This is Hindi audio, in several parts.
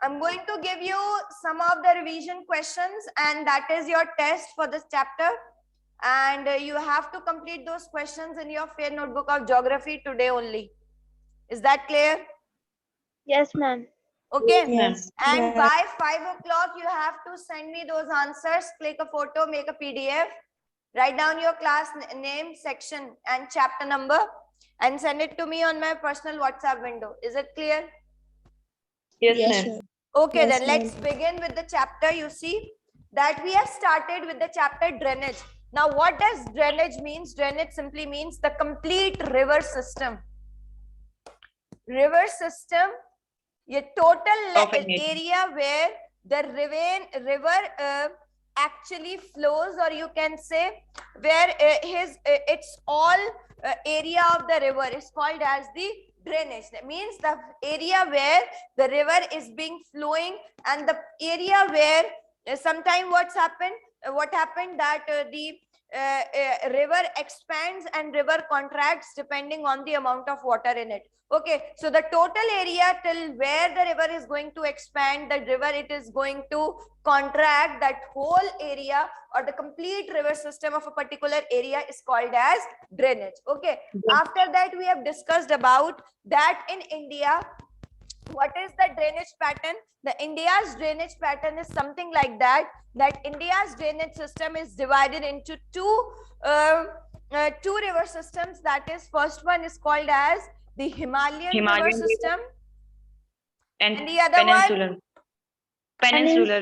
I'm going to give you some of the revision questions, and that is your test for this chapter. And you have to complete those questions in your fair notebook of geography today only. Is that clear? Yes, ma'am. Okay. Yes. And by 5 o'clock, you have to send me those answers. Click a photo, make a PDF, write down your class name, section, and chapter number, and send it to me on my personal WhatsApp window. Is it clear? Yes, ma'am. Okay, Yes, then let's begin with the chapter. You see that we have started with the chapter drainage. Now, what does drainage means? Drainage simply means the complete river system. River system, a total Of an area where the river actually flows, or you can say where its all area of the river is called as the drainage. That means the area where the river is being flowing, and the area where sometime what happened that the river expands and river contracts depending on the amount of water in it. Okay, so the total area till where the river is going to expand, the river it is going to contract, that whole area or the complete river system of a particular area is called as drainage. Okay, after that we have discussed about that in India. What is the drainage pattern? The India's drainage pattern is something like that, that India's drainage system is divided into two river systems. That is, first one is called as the Himalayan river system, and the other one, peninsular.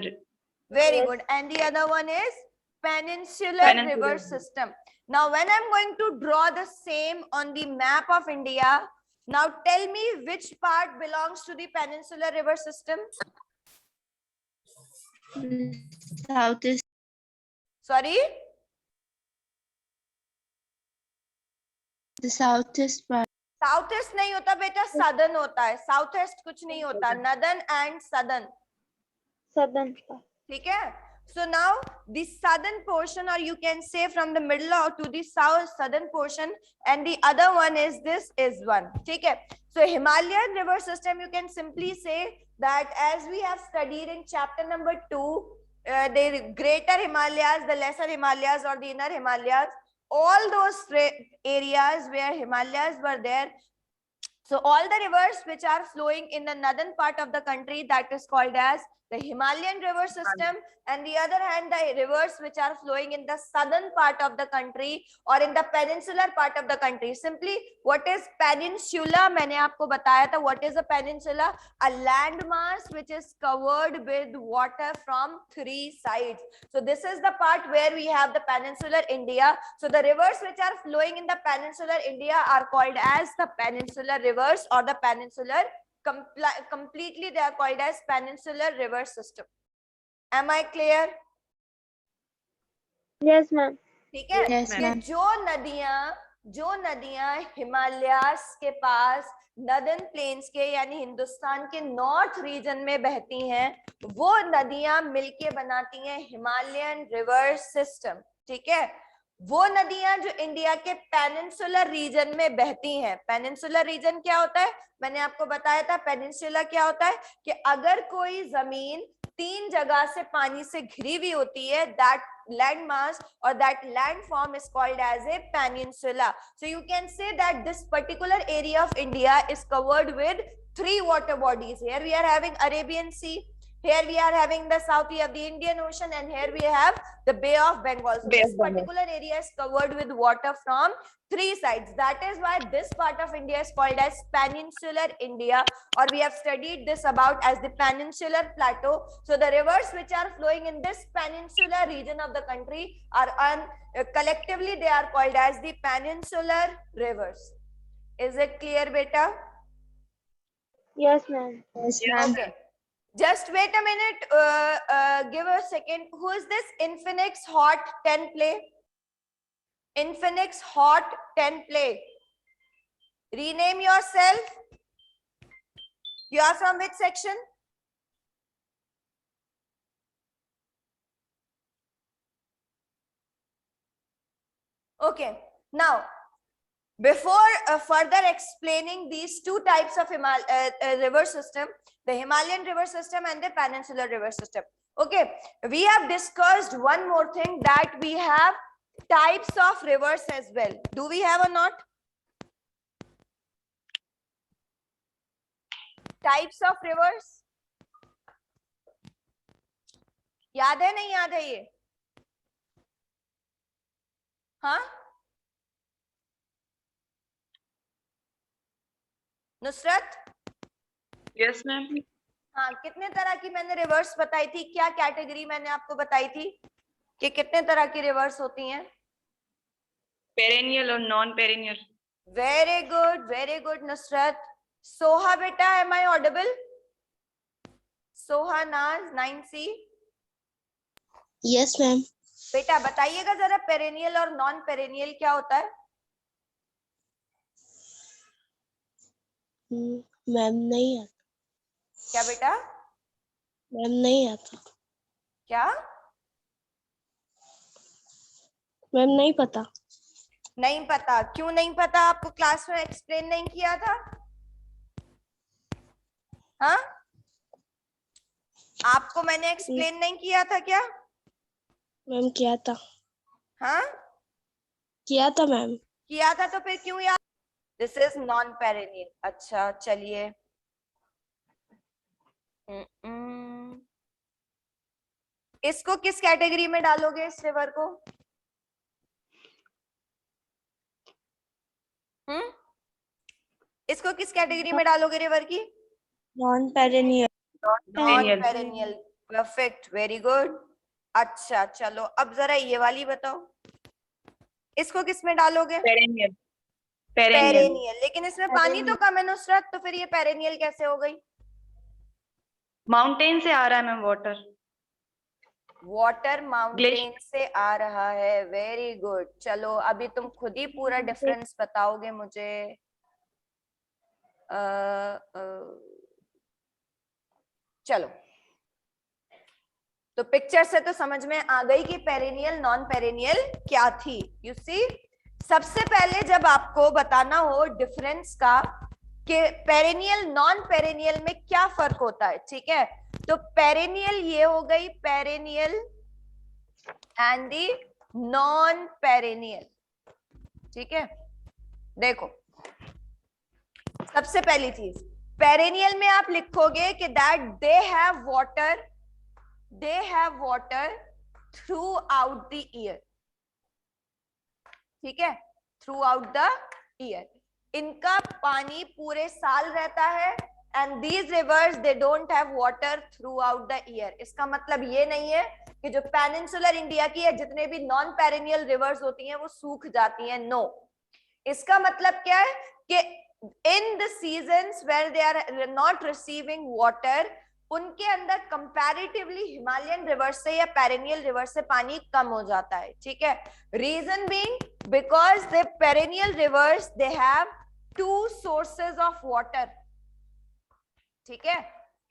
very Yes. good, and the other one is peninsular river system. Now, when I'm going to draw the same on the map of India, now tell me which part belongs to the peninsular river system. Southeast. Sorry? The southeast part. South east नहीं होता बेटा, सदर्न होता है. साउथ ईस्ट कुछ नहीं होता, नदर्न एंड सदर्न. Southern. ठीक है. So now the southern portion, or you can say from the middle or to the southern portion, and the other one is this is one. ठीक है. So Himalayan river system, you can simply say that as we have studied in chapter number 2, the greater Himalayas, the lesser Himalayas, or the inner Himalayas, all those areas where Himalayas were there. So all the rivers which are flowing in the northern part of the country, that is called as the Himalayan river system, and the other hand, the rivers which are flowing in the southern part of the country or in the peninsular part of the country. Simply, what is peninsula? मैंने आपको बताया था. What is a peninsula? A landmass which is covered with water from three sides. So this is the part where we have the peninsular India. So the rivers which are flowing in the peninsular India are called as the peninsular rivers, or the peninsular completely they are called as peninsular river system. Am I clear? Yes, ma'am. ठीक है. Yes, ma'am. जो नदियां हिमालयास के पास नदर्न प्लेन्स के यानी हिंदुस्तान के नॉर्थ रीजन में बहती हैं, वो नदियां मिलके बनाती हैं हिमालयन रिवर सिस्टम. ठीक है. वो नदियां जो इंडिया के पेनिनसुलर रीजन में बहती हैं. पेनिनसुलर रीजन क्या होता है? मैंने आपको बताया था. पेनिनसुला क्या होता है कि अगर कोई जमीन 3 जगह से पानी से घिरी हुई होती है, that land mass or that land form is called as a peninsula. So you can say that this particular area of India is covered with 3 water bodies. Here we are having Arabian Sea, here we are having the South of the Indian Ocean, and here we have the Bay of Bengal. So this particular area is covered with water from 3 sides. That is why this part of India is called as peninsular India, or we have studied this about as the peninsular plateau. So the rivers which are flowing in this peninsular region of the country are collectively they are called as the peninsular rivers. Is it clear, beta? Yes, ma'am. Yes, ma'am. Okay. Just wait a minute. Give a second. Who is this Infinix Hot 10 play? Infinix Hot 10 play. Rename yourself. You are from which section? Okay. Now, Before further explaining these two types of river system, the Himalayan river system and the peninsular river system. Okay, we have discussed one more thing, that we have types of rivers as well. Do we have or not? Types of rivers. याद है नहीं याद है ये? हाँ, नुसरत? Yes, ma'am. हाँ, कितने तरह की मैंने रिवर्स बताई थी? क्या कैटेगरी मैंने आपको बताई थी कि कितने तरह की रिवर्स होती हैं? Perennial और non-perennial. Very good Nusrat. Soha बेटा, am I audible? सोहा नाज 9C. Yes, ma'am. बेटा बताइएगा जरा, पेरेनियल और नॉन पेरेनियल क्या होता है? मैम नहीं आता. क्या बेटा? मैम नहीं आता. क्या? मैम नहीं पता. नहीं पता? क्यों नहीं पता? आपको क्लास में एक्सप्लेन नहीं किया था? हाँ, आपको मैंने एक्सप्लेन नहीं किया था क्या? मैम किया था. हाँ, किया था मैम. किया था तो फिर क्यों याद? This is non perennial. अच्छा चलिए, इसको किस कैटेगरी में डालोगे इस रिवर को? इसको किस कैटेगरी में डालोगे रिवर की? Non perennial. Non perennial. Perfect, very good. अच्छा चलो, अब जरा ये वाली बताओ, इसको किस में डालोगे? Perennial. पेरेनियल. लेकिन इसमें पानी तो कम है नुसरत, तो फिर ये पेरेनियल कैसे हो गई? Mountain से आ रहा है मैम water. वाटर माउंटेन से आ रहा है. Very good. चलो अभी तुम खुद ही पूरा डिफरेंस बताओगे मुझे. चलो, तो पिक्चर से तो समझ में आ गई कि पेरेनियल नॉन पेरेनियल क्या थी. यू सी, सबसे पहले जब आपको बताना हो डिफरेंस का कि पेरेनियल नॉन पेरेनियल में क्या फर्क होता है, ठीक है, तो पेरेनियल ये हो गई, perennial and the non perennial. ठीक है, देखो सबसे पहली चीज, पेरेनियल में आप लिखोगे कि that they have water through out the year. ठीक है, थ्रू आउट द ईयर, इनका पानी पूरे साल रहता है. And these rivers they don't have water through out the year. इसका मतलब ये नहीं है कि जो पेनिनसुलर इंडिया की है जितने भी नॉन पेरेनियल रिवर्स होती हैं वो सूख जाती हैं. नो, इसका मतलब क्या है कि in the seasons where they are not receiving water, उनके अंदर कंपैरेटिवली हिमालयन रिवर से या पेरेनियल रिवर से पानी कम हो जाता है. ठीक है, reason being because the perennial rivers they have two sources of water. ठीक है,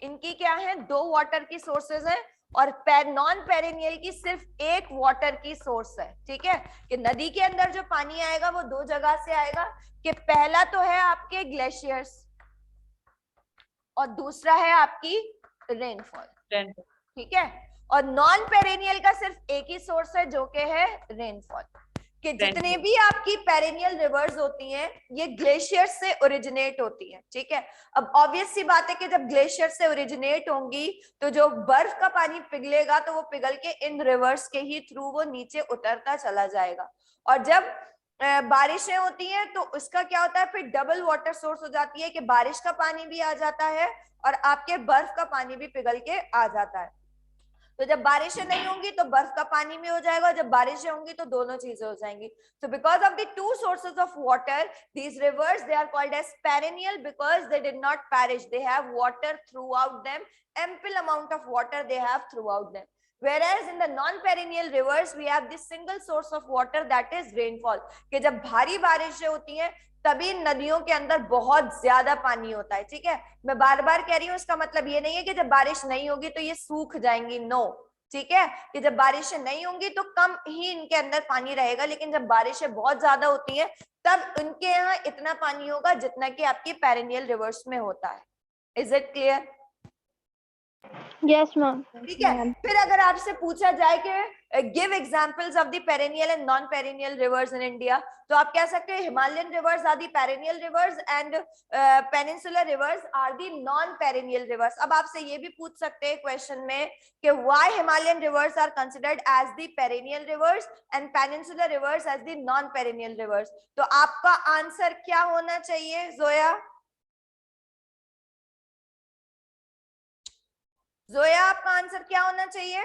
इनकी क्या है, दो वाटर की सोर्सेज है, और नॉन पेरेनियल की सिर्फ एक वाटर की सोर्स है. ठीक है, कि नदी के अंदर जो पानी आएगा वो दो जगह से आएगा, कि पहला तो है आपके ग्लेशियर्स और दूसरा है आपकी रेनफॉल. ठीक है, और नॉन पेरेनियल का सिर्फ एक ही सोर्स है जो कि है रेनफॉल. कि जितने भी आपकी पेरेनियल रिवर्स होती हैं ये ग्लेशियर से ओरिजिनेट होती हैं. ठीक है, अब ऑब्वियस सी बात है कि जब ग्लेशियर से ओरिजिनेट होंगी तो जो बर्फ का पानी पिघलेगा तो वो पिघल के इन रिवर्स के ही थ्रू वो नीचे उतरता चला जाएगा. और जब बारिशें होती हैं तो उसका क्या होता है, फिर डबल वाटर सोर्स हो जाती है कि बारिश का पानी भी आ जाता है और आपके बर्फ का पानी भी पिघल के आ जाता है. तो जब बारिशें नहीं होंगी तो बर्फ का पानी भी हो जाएगा, जब बारिशें होंगी तो दोनों चीजें हो जाएंगी. So because of the two sources of water, these rivers they are called as perennial because they did not perish. They have water throughout them, ample amount of water they have throughout them. Whereas in the non-perennial rivers we have this single source of water, that is rainfall. कि जब भारी बारिशें होती हैं तभी नदियों के अंदर बहुत ज्यादा पानी होता है. ठीक है, मैं बार बार कह रही हूँ, इसका मतलब ये नहीं है कि जब बारिश नहीं होगी तो ये सूख जाएंगी. नो, ठीक है, कि जब बारिशें नहीं होंगी तो कम ही इनके अंदर पानी रहेगा, लेकिन जब बारिशें बहुत ज्यादा होती हैं तब इनके यहाँ इतना पानी होगा जितना कि आपकी पेरेनियल रिवर्स में होता है। Is it clear? Yes ma'am. ठीक है, फिर अगर आपसे पूछा जाए कि give examples of the perennial and non perennial rivers in India, तो आप कह सकते हैं Himalayan rivers are the perennial rivers and peninsular rivers are the non perennial rivers. अब आपसे ये भी पूछ सकते हैं क्वेश्चन में कि why Himalayan rivers are considered as the perennial rivers and peninsular rivers as the non perennial rivers. तो आपका आंसर क्या होना चाहिए जोया? जोया आपका आंसर क्या होना चाहिए?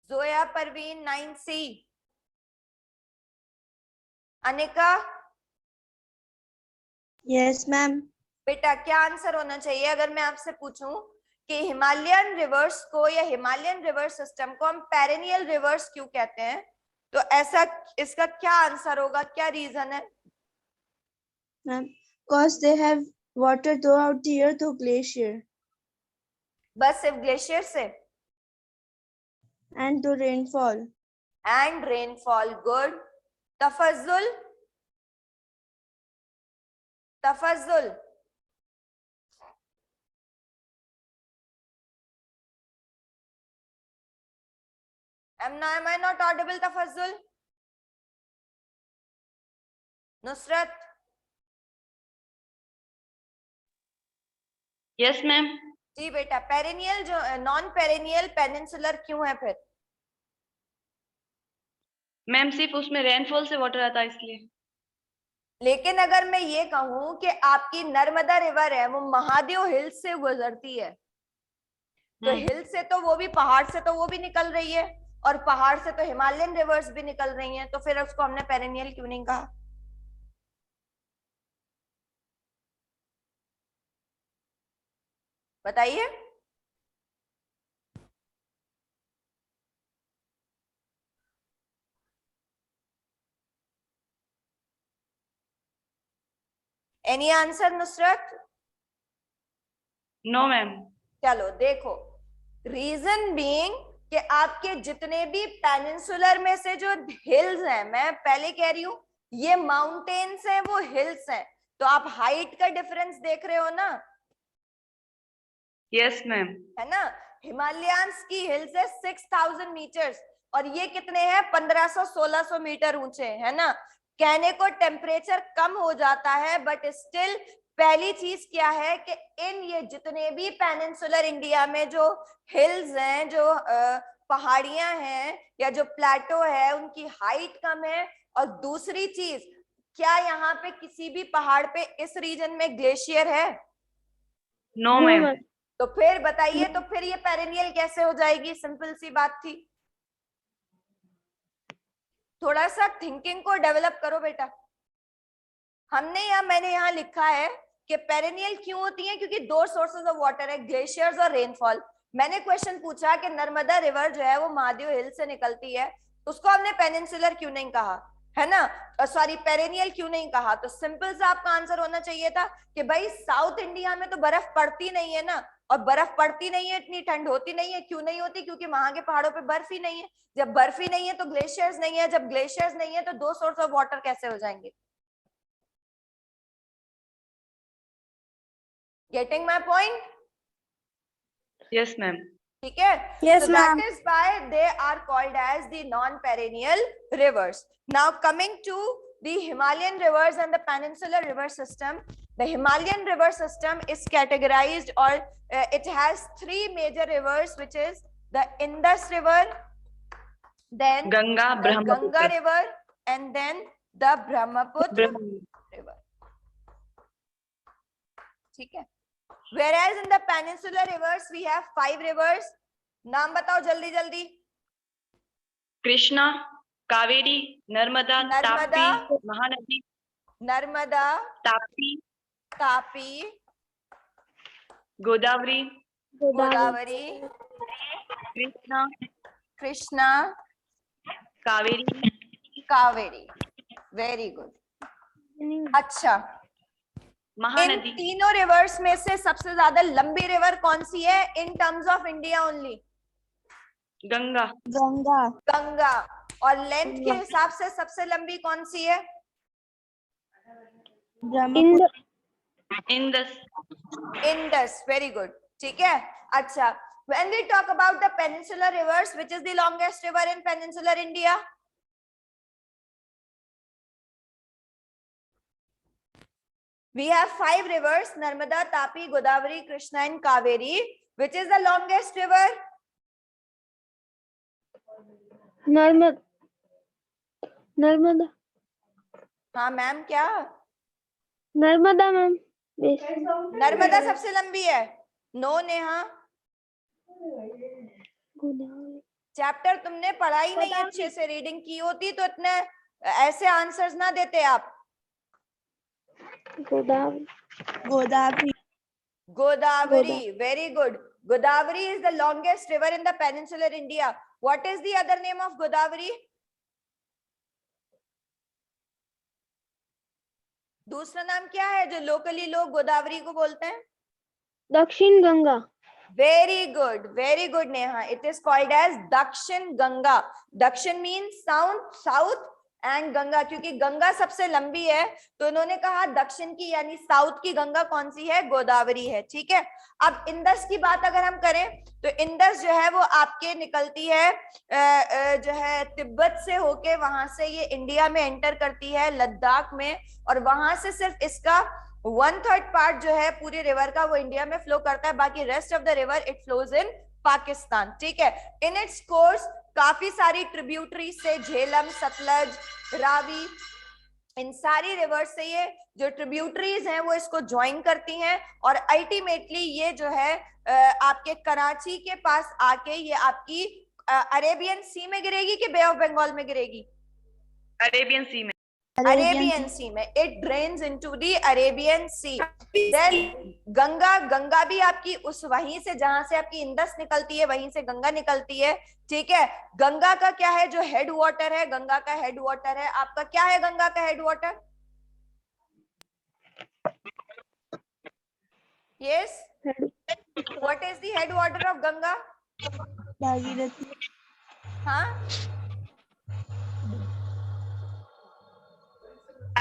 Zoya, Parveen, 9C, Anika, yes ma'am. बेटा क्या आंसर होना चाहिए अगर मैं आपसे पूछूं कि हिमालयन रिवर्स को या हिमालयन रिवर सिस्टम को हम पेरेनियल रिवर्स क्यों कहते हैं, तो ऐसा इसका क्या आंसर होगा, क्या रीजन है? Ma'am, because they have water throughout the year through glacier बस सिर्फ ग्लेशियर से? and through rainfall. And rainfall, good. Tafazzul, Tafazzul, am I not audible? Tafazzul, Nusrat, Yes, ma'am. जी बेटा, पेरेनियल जो नॉन पेरेनियल पेनिनसुलर क्यों है फिर? मैम सिर्फ उसमें रेनफॉल से वाटर आता है इसलिए। लेकिन अगर मैं ये कहूं कि आपकी नर्मदा रिवर है वो महादेव हिल से गुजरती है, तो हिल से तो वो भी, पहाड़ से तो वो भी निकल रही है, और पहाड़ से तो हिमालयन रिवर्स भी निकल रही हैं, तो फिर उसको हमने पेरेनियल क्यों नहीं कहा? बताइए। Any answer Nusrat? No ma'am. चलो देखो, रीजन बीइंग कि आपके जितने भी पेनिनसुलर में से जो हिल्स हैं, मैं पहले कह रही हूं ये माउंटेन्स हैं, वो हिल्स हैं, तो आप हाइट का डिफरेंस देख रहे हो ना? Yes ma'am. है ना? हिमालयंस की हिल्स है 6000 मीटर्स और ये कितने हैं? 1500-1600 मीटर ऊंचे, है ना? कहने को टेम्परेचर कम हो जाता है, बट स्टिल पहली चीज क्या है कि इन ये जितने भी पेनिनसुलर इंडिया में जो हिल्स हैं, जो पहाड़ियां हैं या जो प्लेटो है, उनकी हाइट कम है। और दूसरी चीज, क्या यहाँ पे किसी भी पहाड़ पे इस रीजन में ग्लेशियर है? No ma'am. तो फिर बताइए, तो फिर ये पेरेनियल कैसे हो जाएगी? सिंपल सी बात थी। थोड़ा सा थिंकिंग को डेवलप करो बेटा। मैंने यहाँ लिखा है कि पेरेनियल क्यों होती है, क्योंकि दो सोर्सेज ऑफ वाटर है, ग्लेशियर्स और रेनफॉल। मैंने क्वेश्चन पूछा कि नर्मदा रिवर जो है वो महादेव हिल से निकलती है, उसको हमने पेनिनसुलर क्यों नहीं कहा, है ना? सॉरी, पेरेनियल क्यों नहीं कहा? तो सिंपल सा आपका आंसर होना चाहिए था कि भाई साउथ इंडिया में तो बर्फ पड़ती नहीं है ना, और बर्फ पड़ती नहीं है, इतनी ठंड होती नहीं है। क्यों नहीं होती? क्योंकि वहां के पहाड़ों पे बर्फ ही नहीं है। जब बर्फ ही नहीं है तो ग्लेशियर्स नहीं है, जब ग्लेशियर्स नहीं है तो दो सोर्स ऑफ वाटर कैसे हो जाएंगे? Getting my point? Yes ma'am. ठीक है? Yes, so that is why they are called as the non-perennial rivers. Now coming to the Himalayan rivers and the peninsular river system. The Himalayan river system is categorized, or it has three major rivers, which is the Indus river, then Ganga, the Brahmaputra. Ganga river, and then the Brahmaputra river. ठीक है? Whereas in the peninsular rivers we have 5 rivers. नाम बताओ जल्दी जल्दी। कृष्णा, कावेरी, नर्मदा, नर्मदा, ताप्ती, महानदी, नर्मदा, ताप्ती, तापी, गोदावरी, गोदावरी, कृष्णा, कृष्णा, कावेरी, कावेरी। Very good. अच्छा, इन महानदी, तीनों रिवर्स में से सबसे ज्यादा लंबी रिवर कौन सी है in terms of India only? Ganga, Ganga. Ganga. और लेंथ के गंगा। हिसाब से सबसे लंबी कौन सी है? Brahmaputra. Indus, Indus. Very good, ठीक है। अच्छा, when we talk about the peninsular rivers, which is the longest river in peninsular India? We have 5 rivers: Narmada, Tapi, Godavari, Krishna and Kaveri. Which is the longest river? Narmada. Narmada. हाँ मैम, क्या? Narmada, ma'am. नर्मदा सबसे लंबी है? नो नेहा, चैप्टर तुमने पढ़ा ही नहीं अच्छे से। रीडिंग की होती तो इतने ऐसे आंसर्स ना देते आप। Godavari. Godavari, very good. Godavari is the longest river in the peninsular India. What is the other name of Godavari? दूसरा नाम क्या है जो लोकली लोग गोदावरी को बोलते हैं? Dakshin Ganga. Very good Neha. It is called as Dakshin Ganga. Dakshin means south and Ganga, क्योंकि गंगा सबसे लंबी है तो इन्होंने कहा दक्षिण की यानी साउथ की गंगा कौन सी है? गोदावरी है, ठीक है। अब इंडस की बात अगर हम करें तो इंडस जो है वो आपके निकलती है जो है तिब्बत से होके, वहां से ये इंडिया में एंटर करती है लद्दाख में, और वहां से सिर्फ इसका 1/3 पार्ट जो है पूरे रिवर का वो इंडिया में फ्लो करता है, बाकी rest of the river it flows in Pakistan, ठीक है। इन इट्स कोर्स काफी सारी ट्रिब्यूटरी से, झेलम, सतलज, रावी, इन सारी रिवर से ये जो ट्रिब्यूटरीज हैं वो इसको ज्वाइन करती हैं, और अल्टीमेटली ये जो है आपके कराची के पास आके ये आपकी अरेबियन सी में गिरेगी कि बे ऑफ बंगाल में गिरेगी? अरेबियन सी में, अरेबियन सी में। It drains into the Arabian sea. Then Ganga भी आपकी उस वहीं से जहां से आपकी इंडस निकलती है वहीं से गंगा निकलती है, ठीक है। गंगा का क्या है जो हेड वाटर है? गंगा का हेड वाटर है आपका क्या है? गंगा का head water? Yes, what is the head water of Ganga? Bhagirathi. हाँ,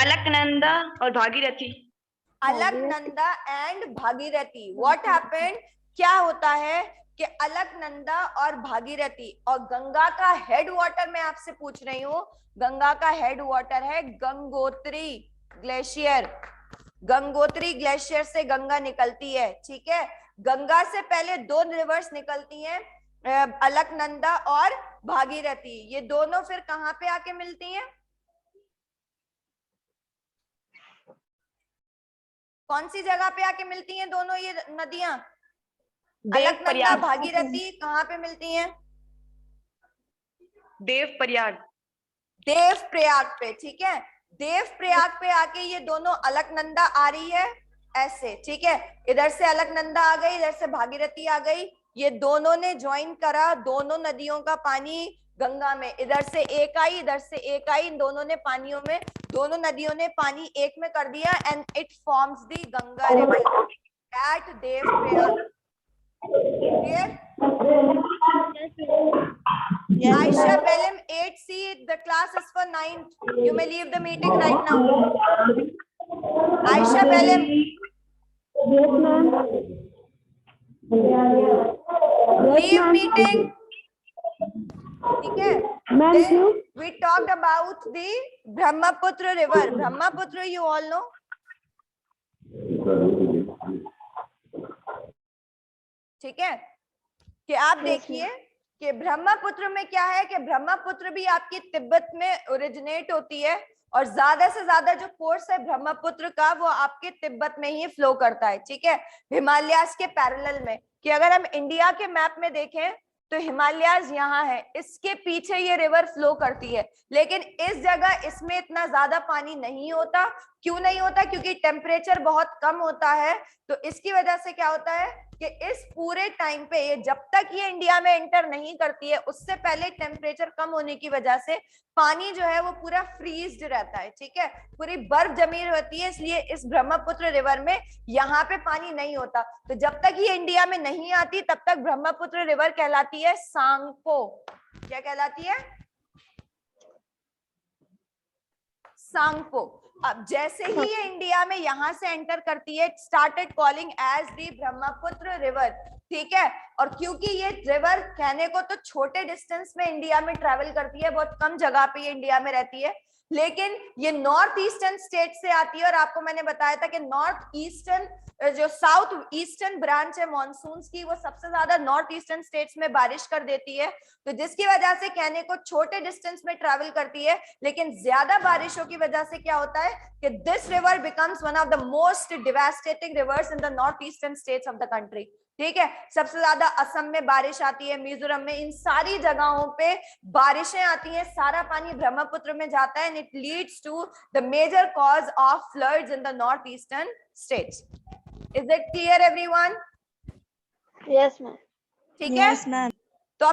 अलकनंदा और Bhagirathi. Alaknanda and Bhagirathi. What happened, क्या होता है कि अलकनंदा और भागीरथी और गंगा का हेड वाटर मैं आपसे पूछ रही हूँ, गंगा का हेड वाटर है गंगोत्री ग्लेशियर। गंगोत्री ग्लेशियर से गंगा निकलती है, ठीक है। गंगा से पहले 2 रिवर्स निकलती हैं, अलकनंदा और भागीरथी। ये दोनों फिर कहाँ पे आके मिलती हैं? कौन सी जगह पे आके मिलती हैं दोनों ये नदियां? अलकनंदा, भागीरथी कहाँ पे मिलती हैं? देवप्रयाग। देवप्रयाग पे, ठीक है। देवप्रयाग पे आके ये दोनों, अलकनंदा आ रही है ऐसे, ठीक है, इधर से अलकनंदा आ गई, इधर से भागीरथी आ गई, ये दोनों ने ज्वाइन करा, दोनों नदियों का पानी गंगा में, इधर से एक आई, इधर से एक आई, इन दोनों ने पानियों में, दोनों नदियों ने पानी एक में कर दिया, and it forms the Ganga river eight Devprayag. Clear? Aisha Belem 8C, the class is for 9th. You may leave the meeting right now. Aisha Belem. Leave meeting. ठीक है. Then we talked about the Brahmaputra river. Brahmaputra you all know. ठीक है, कि आप देखिए कि ब्रह्मपुत्र में क्या है कि ब्रह्मपुत्र भी आपकी तिब्बत में ओरिजिनेट होती है, और ज्यादा से ज्यादा जो कोर्स है ब्रह्मपुत्र का वो आपके तिब्बत में ही फ्लो करता है, ठीक है, हिमालयास के पैरेलल में। कि अगर हम इंडिया के मैप में देखें तो हिमालयाज यहाँ है, इसके पीछे ये रिवर फ्लो करती है, लेकिन इस जगह इसमें इतना ज्यादा पानी नहीं होता। क्यों नहीं होता? क्योंकि टेम्परेचर बहुत कम होता है। तो इसकी वजह से क्या होता है कि इस पूरे टाइम पे ये जब तक ये इंडिया में एंटर नहीं करती है, उससे पहले टेम्परेचर कम होने की वजह से पानी जो है वो पूरा फ्रीज्ड रहता है, ठीक है, पूरी बर्फ जमी होती है, इसलिए इस ब्रह्मपुत्र रिवर में यहाँ पे पानी नहीं होता। तो जब तक ये इंडिया में नहीं आती तब तक ब्रह्मपुत्र रिवर कहलाती है सांगपो। क्या कहलाती है? सांगपो। अब जैसे ही ये इंडिया में यहां से एंटर करती है, started calling as the Brahmaputra river, ठीक है। और क्योंकि ये रिवर कहने को तो छोटे डिस्टेंस में इंडिया में ट्रेवल करती है, बहुत कम जगह पे ये इंडिया में रहती है, लेकिन ये नॉर्थ ईस्टर्न स्टेट से आती है। और आपको मैंने बताया था कि नॉर्थ ईस्टर्न जो साउथ ईस्टर्न ब्रांच है मॉनसून्स की, वो सबसे ज्यादा नॉर्थ ईस्टर्न स्टेट्स में बारिश कर देती है। तो जिसकी वजह से कहने को छोटे डिस्टेंस में ट्रैवल करती है, लेकिन ज्यादा बारिशों की वजह से क्या होता है कि this river becomes one of the most devastating reverse in the north eastern states of the country, ठीक है। सबसे ज्यादा असम में बारिश आती है, मिजोरम में, इन सारी जगहों पे बारिशें आती हैं, सारा पानी ब्रह्मपुत्र में जाता है, and it leads to the major cause of floods in the north eastern states. Is it clear everyone? Yes, ma'am. ठीक है। Yes, ma'am.